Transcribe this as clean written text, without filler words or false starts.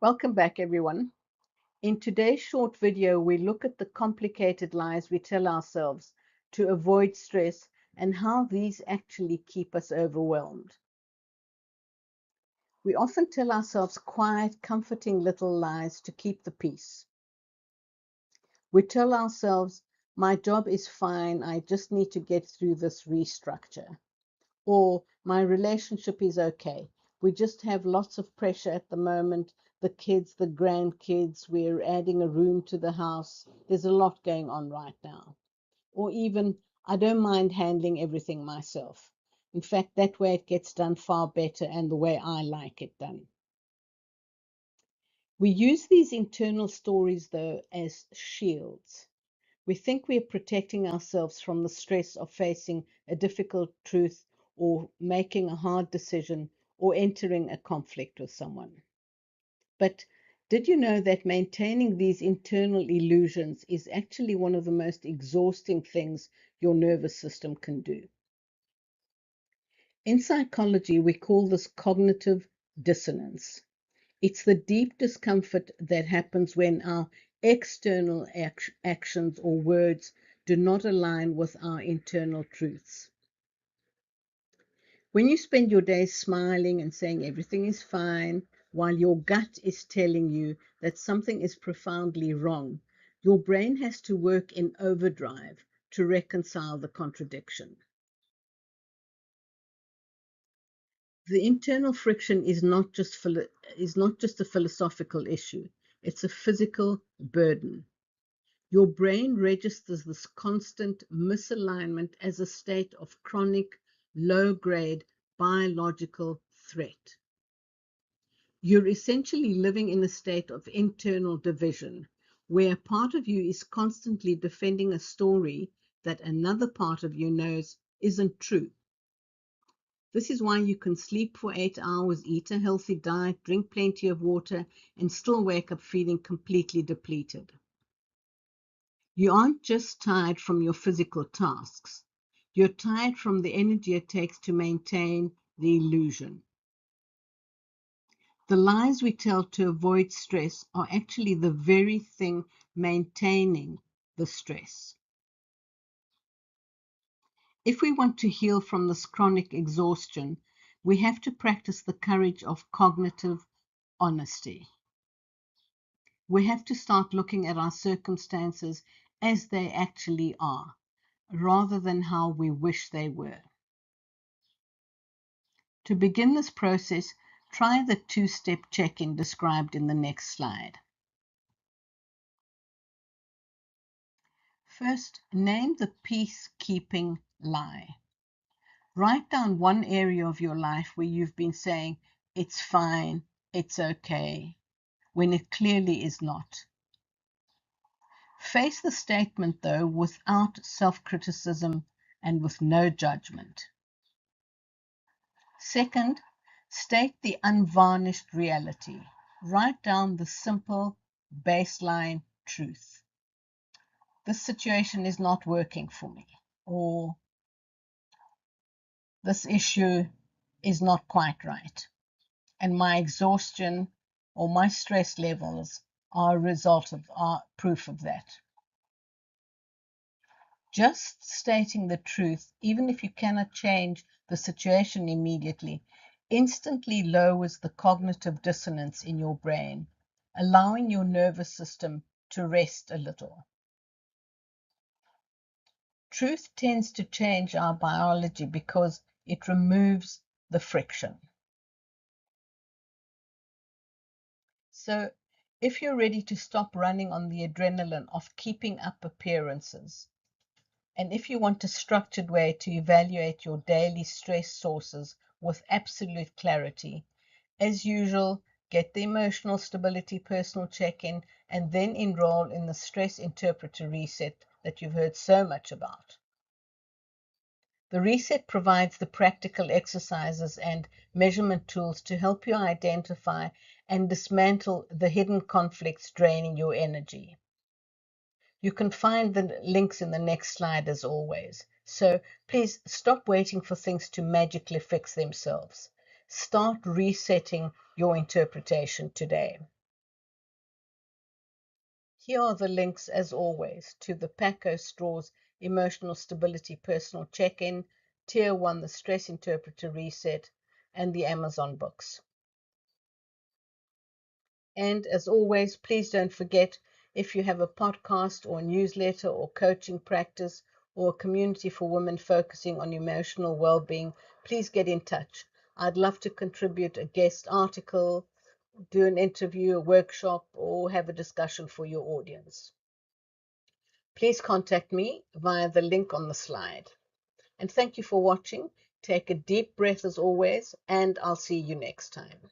Welcome back, everyone. In today's short video, we look at the complicated lies we tell ourselves to avoid stress and how these actually keep us overwhelmed. We often tell ourselves quiet, comforting little lies to keep the peace. We tell ourselves, my job is fine, I just need to get through this restructure. Or my relationship is okay. We just have lots of pressure at the moment. The kids, the grandkids, we're adding a room to the house. There's a lot going on right now. Or even, I don't mind handling everything myself. In fact, that way it gets done far better and the way I like it done. We use these internal stories, though, as shields. We think we're protecting ourselves from the stress of facing a difficult truth or making a hard decision or entering a conflict with someone. But did you know that maintaining these internal illusions is actually one of the most exhausting things your nervous system can do? In psychology, we call this cognitive dissonance. It's the deep discomfort that happens when our external actions or words do not align with our internal truths. When you spend your day smiling and saying everything is fine, while your gut is telling you that something is profoundly wrong, your brain has to work in overdrive to reconcile the contradiction. The internal friction is not just a philosophical issue, it's a physical burden. Your brain registers this constant misalignment as a state of chronic, low-grade biological threat. You're essentially living in a state of internal division, where a part of you is constantly defending a story that another part of you knows isn't true. This is why you can sleep for 8 hours, eat a healthy diet, drink plenty of water, and still wake up feeling completely depleted. You aren't just tired from your physical tasks. You're tired from the energy it takes to maintain the illusion. The lies we tell to avoid stress are actually the very thing maintaining the stress. If we want to heal from this chronic exhaustion, we have to practice the courage of cognitive honesty. We have to start looking at our circumstances as they actually are, rather than how we wish they were. To begin this process, try the two-step check-in described in the next slide. First, name the peacekeeping lie. Write down one area of your life where you've been saying, it's fine, it's okay, when it clearly is not. Face the statement, though, without self-criticism and with no judgment. Second, state the unvarnished reality. Write down the simple baseline truth. This situation is not working for me, or this issue is not quite right, and my exhaustion or my stress levels are proof of that. Just stating the truth, even if you cannot change the situation immediately, instantly lowers the cognitive dissonance in your brain, allowing your nervous system to rest a little. Truth tends to change our biology because it removes the friction. So, if you're ready to stop running on the adrenaline of keeping up appearances, and if you want a structured way to evaluate your daily stress sources with absolute clarity, as usual, get the Emotional Stability Personal Check-in and then enroll in the Stress Interpreter Reset that you've heard so much about. The reset provides the practical exercises and measurement tools to help you identify and dismantle the hidden conflicts draining your energy. You can find the links in the next slide as always. So please stop waiting for things to magically fix themselves. Start resetting your interpretation today. Here are the links, as always, to the Paco Straws Emotional Stability Personal Check-In, Tier 1, the Stress Interpreter Reset, and the Amazon books. And as always, please don't forget, if you have a podcast or a newsletter or coaching practice or a community for women focusing on emotional well-being, please get in touch. I'd love to contribute a guest article, do an interview, a workshop, or have a discussion for your audience. Please contact me via the link on the slide. And thank you for watching. Take a deep breath as always, and I'll see you next time.